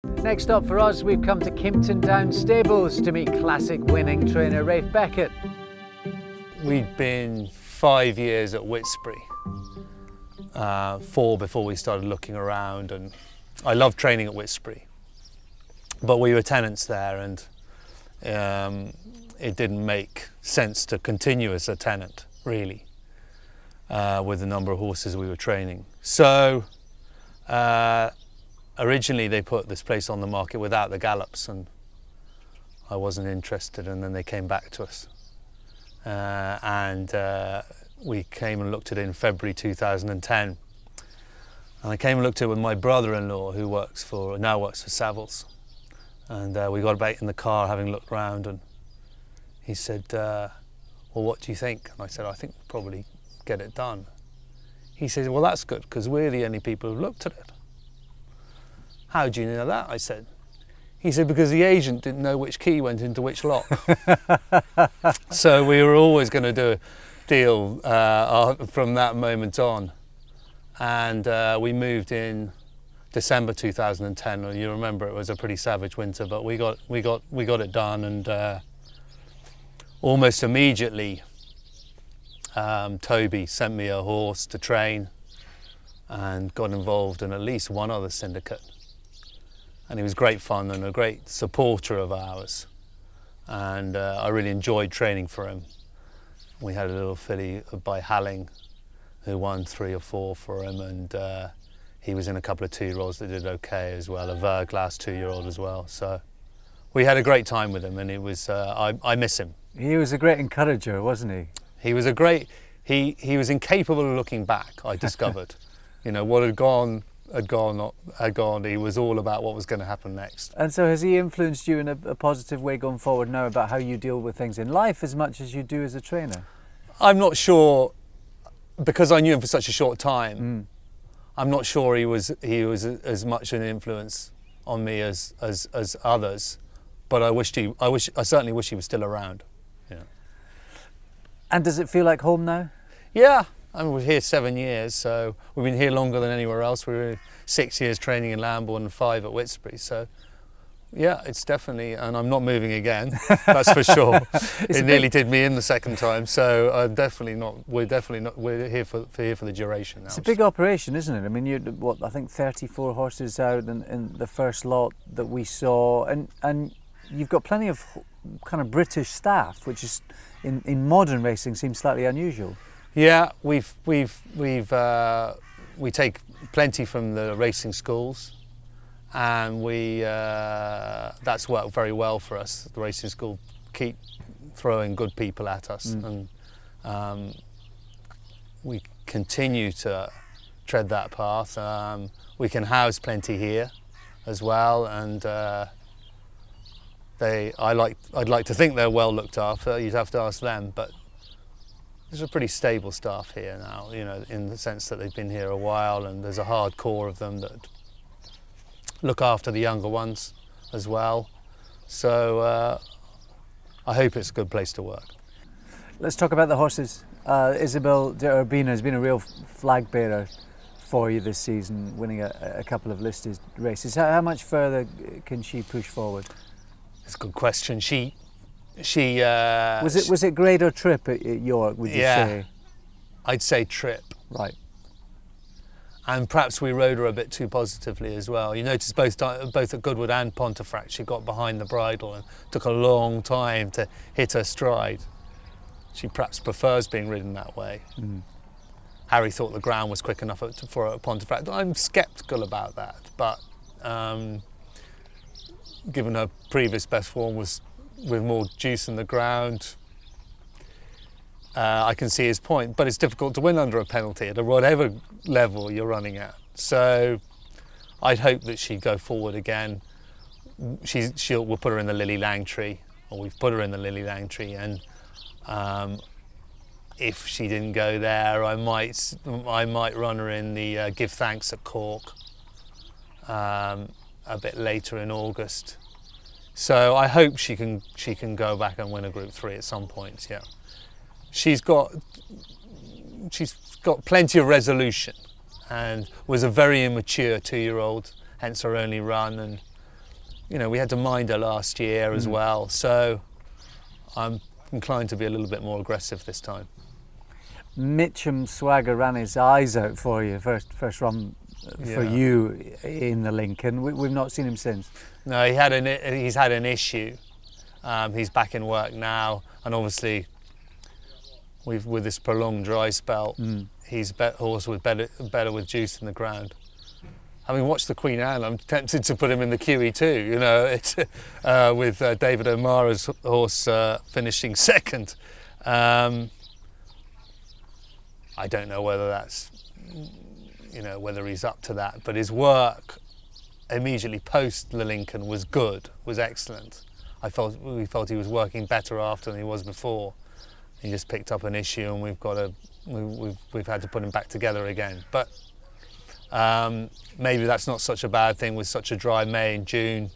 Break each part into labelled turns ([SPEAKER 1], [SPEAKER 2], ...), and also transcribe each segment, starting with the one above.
[SPEAKER 1] Next up for us, we've come to Kimpton Down Stables to meet classic winning trainer Ralph Beckett.
[SPEAKER 2] We'd been 5 years at Whitesbury, 4 before we started looking around, and I loved training at Whitesbury, but we were tenants there, and it didn't make sense to continue as a tenant, really, with the number of horses we were training. So originally they put this place on the market without the gallops, and I wasn't interested, and then they came back to us. We came and looked at it in February 2010. And I came and looked at it with my brother-in-law, who now works for Savills. And we got back in the car having looked round, and he said, well, what do you think? And I said, I think we'll probably get it done. He said, well, that's good, because we're the only people who've looked at it. How do you know that? I said. He said, because the agent didn't know which key went into which lock. So we were always going to do a deal from that moment on. And we moved in December 2010. You remember it was a pretty savage winter, but we got it done, and almost immediately Toby sent me a horse to train and got involved in at least one other syndicate. And he was great fun and a great supporter of ours. And I really enjoyed training for him. We had a little filly by Halling who won 3 or 4 for him, and he was in a couple of 2-year-olds that did okay as well, a Verglass 2-year-old as well. So we had a great time with him, and it was, I miss him.
[SPEAKER 1] He was a great encourager, wasn't he?
[SPEAKER 2] He was he was incapable of looking back, I discovered. You know, what had gone. He was all about what was going to happen next.
[SPEAKER 1] And so has he influenced you in a positive way going forward now about how you deal with things in life as much as you do as a trainer? I'm
[SPEAKER 2] not sure, because I knew him for such a short time. I'm not sure he was as much an influence on me as others, but I certainly wish he was still around. Yeah.
[SPEAKER 1] And does it feel like home now?
[SPEAKER 2] Yeah. I mean, we're here 7 years, so we've been here longer than anywhere else. We were 6 years training in Lambourne and 5 at Whitesbury. So, yeah, it's definitely, and I'm not moving again, that's for sure. It nearly did me in the second time, so I'm definitely not. We're here for the duration now.
[SPEAKER 1] It's a big operation, isn't it? I mean, you're what, I think 34 horses out in the first lot that we saw, and you've got plenty of kind of British staff, which is in modern racing seems slightly unusual.
[SPEAKER 2] Yeah, we take plenty from the racing schools, and that's worked very well for us. The racing school keep throwing good people at us, and we continue to tread that path. We can house plenty here as well, and I'd like to think they're well looked after. You'd have to ask them, but there's a pretty stable staff here now, you know, in the sense that they've been here a while, and there's a hard core of them that look after the younger ones as well. So I hope it's a good place to work.
[SPEAKER 1] Let's talk about the horses. Isabel De Urbina has been a real flag bearer for you this season, winning a couple of listed races. How much further can she push forward?
[SPEAKER 2] It's a good question.
[SPEAKER 1] Was it grade or trip at York, would you say?
[SPEAKER 2] I'd say trip.
[SPEAKER 1] Right.
[SPEAKER 2] And perhaps we rode her a bit too positively as well. You notice both at Goodwood and Pontefract, she got behind the bridle and took a long time to hit her stride. She perhaps prefers being ridden that way. Harry thought the ground was quick enough for her at Pontefract. I'm sceptical about that, but given her previous best form was with more juice in the ground, I can see his point, but it's difficult to win under a penalty at whatever level you're running at. So I'd hope that she'd go forward again. We'll put her in the Lily Langtree, or we've put her in the Lily Langtree, and if she didn't go there, I might run her in the Give Thanks at Cork a bit later in August. So I hope she can go back and win a Group 3 at some point. Yeah, she's got plenty of resolution, and was a very immature 2-year-old, hence her only run, and you know, we had to mind her last year as well, so I'm inclined to be a little bit more aggressive this time.
[SPEAKER 1] Mitchum Swagger ran his eyes out for you first run for you in the Lincoln. We've not seen him since. No,
[SPEAKER 2] he's had an issue. He's back in work now, and obviously with this prolonged dry spell, he's a horse with better with juice in the ground. Having watched the Queen Anne, I'm tempted to put him in the QE2, you know, it's, with David O'Mara's horse finishing second. I don't know whether that's, you know, whether he's up to that, but his work immediately post the Lincoln was good, was excellent. We felt he was working better after than he was before. He just picked up an issue, and we've had to put him back together again. But maybe that's not such a bad thing with such a dry May and June.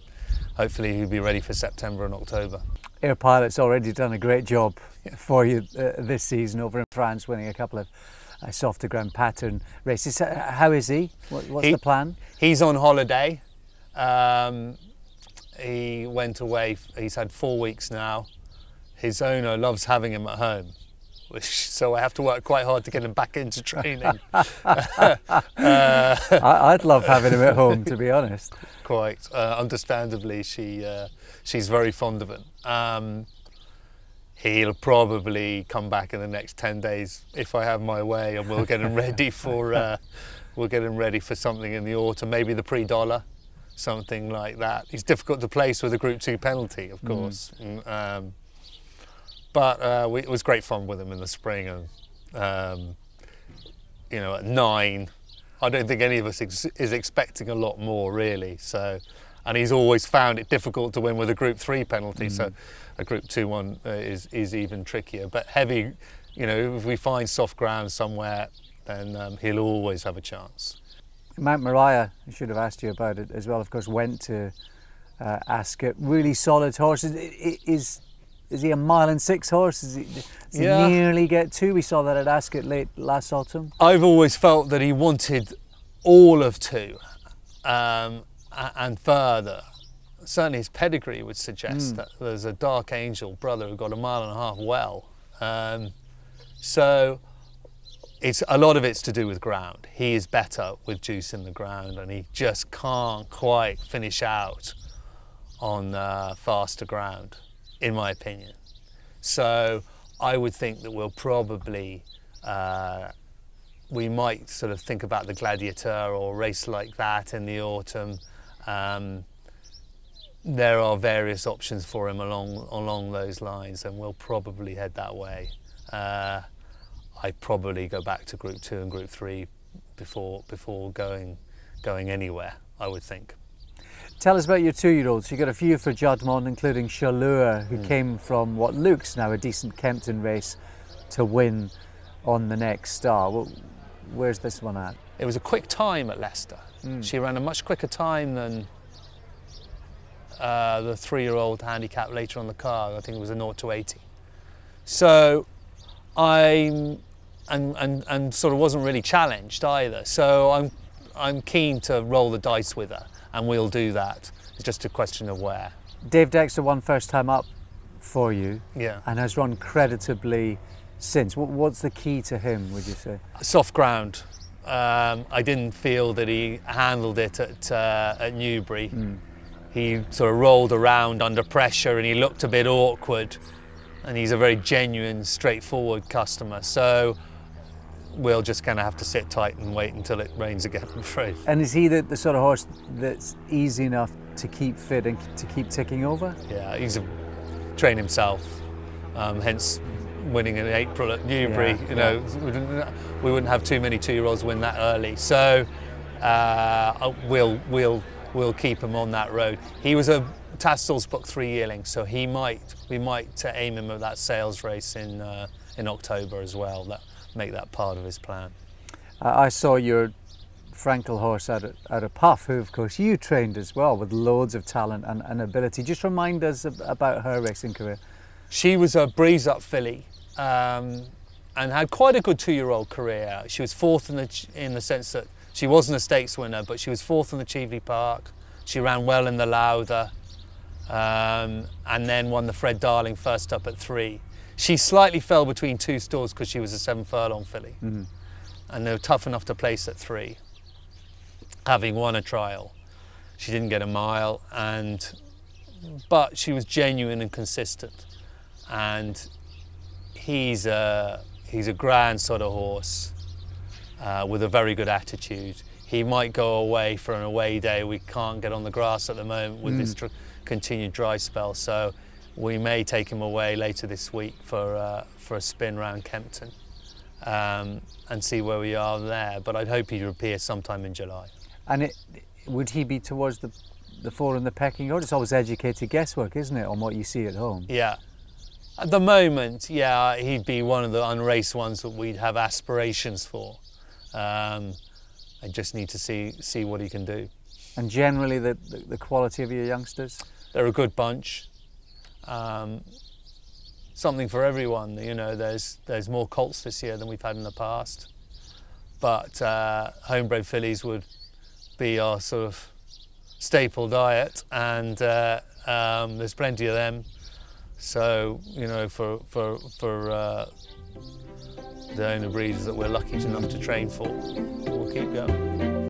[SPEAKER 2] Hopefully he'll be ready for September and October. Air Pilot's already done a great job for you this season over in France, winning a couple of softer ground pattern races. How is he? What's the plan? He's on holiday. He went away, he's had 4 weeks now. His owner loves having him at home, so I have to work quite hard to get him back into training. I'd love having him at home, to be honest. Quite. Understandably, she's very fond of him. He'll probably come back in the next 10 days if I have my way, and we'll get him ready for something in the autumn, maybe the Prix d'Olla, something like that. He's difficult to place with a Group 2 penalty, of course. But it was great fun with him in the spring, and you know, at 9, I don't think any of us is expecting a lot more, really. So, and he's always found it difficult to win with a Group 3 penalty. So, a Group 2 one is even trickier. But heavy, you know, if we find soft ground somewhere, then he'll always have a chance. Mount Moriah, I should have asked you about it as well. Of course, went to Ascot. Really solid horse. Is he a 1.6 mile horse? Does he nearly get 2? We saw that at Ascot late last autumn. I've always felt that he wanted all of 2 and further. Certainly his pedigree would suggest that there's a Dark Angel brother who got 1.5 miles well. So a lot of it's to do with ground. He is better with juice in the ground, and he just can't quite finish out on faster ground, in my opinion. So I would think that we'll probably, we might sort of think about the Gladiateur or a race like that in the autumn. There are various options for him along those lines, and we'll probably head that way. I'd probably go back to Group 2 and Group 3 before going anywhere, I would think. Tell us about your 2-year-olds. You got a few for Judmont, including Chaleur, who came from what looks now a decent Kimpton race to win on the Next Star. Well, where's this one at? It was a quick time at Leicester. She ran a much quicker time than the 3-year-old handicap later on the card. I think it was a 0 to 80. So and sort of wasn't really challenged either. So I'm keen to roll the dice with her, and we'll do that. It's just a question of where. Dave Dexter won first time up for you, and has run creditably since. What's the key to him, would you say? Soft ground. I didn't feel that he handled it at Newbury. He sort of rolled around under pressure, and he looked a bit awkward. And he's a very genuine, straightforward customer. So we'll just kind of have to sit tight and wait until it rains again, I'm afraid. And is he the sort of horse that's easy enough to keep fit and to keep ticking over? Yeah, he's trained himself, hence winning in April at Newbury. You know, we wouldn't have too many 2-year-olds win that early. So we'll keep him on that road. He was a Tastel's book 3 yearling, so we might aim him at that sales race in October as well. Make that part of his plan. I saw your Frankel horse out of Puff, who of course you trained as well, with loads of talent and ability. Just remind us about her racing career. She was a breeze-up filly and had quite a good 2-year-old career. She was 4th in the sense that she wasn't a stakes winner, but she was 4th in the Cheveley Park. She ran well in the Lowther. and then won the Fred Darling first up at 3. She slightly fell between 2 stalls because she was a 7 furlong filly, and they were tough enough to place at 3. Having won a trial, she didn't get a mile, but she was genuine and consistent. And he's a grand sort of horse with a very good attitude. He might go away for an away day. We can't get on the grass at the moment with this continued dry spell, so we may take him away later this week for a spin round Kimpton and see where we are there. But I'd hope he'd appear sometime in July.
[SPEAKER 1] And would he be towards the 4 in the pecking order? It's always educated guesswork, isn't it, on what you see at home?
[SPEAKER 2] Yeah. At the moment, yeah, he'd be one of the unraced ones that we'd have aspirations for. I just need to see what he can do.
[SPEAKER 1] And generally, the quality of your youngsters?
[SPEAKER 2] They're a good bunch. Something for everyone. You know, there's more colts this year than we've had in the past. But homebred fillies would be our sort of staple diet, and there's plenty of them. So, you know, for the owner breeders that we're lucky enough to train for, we'll keep going.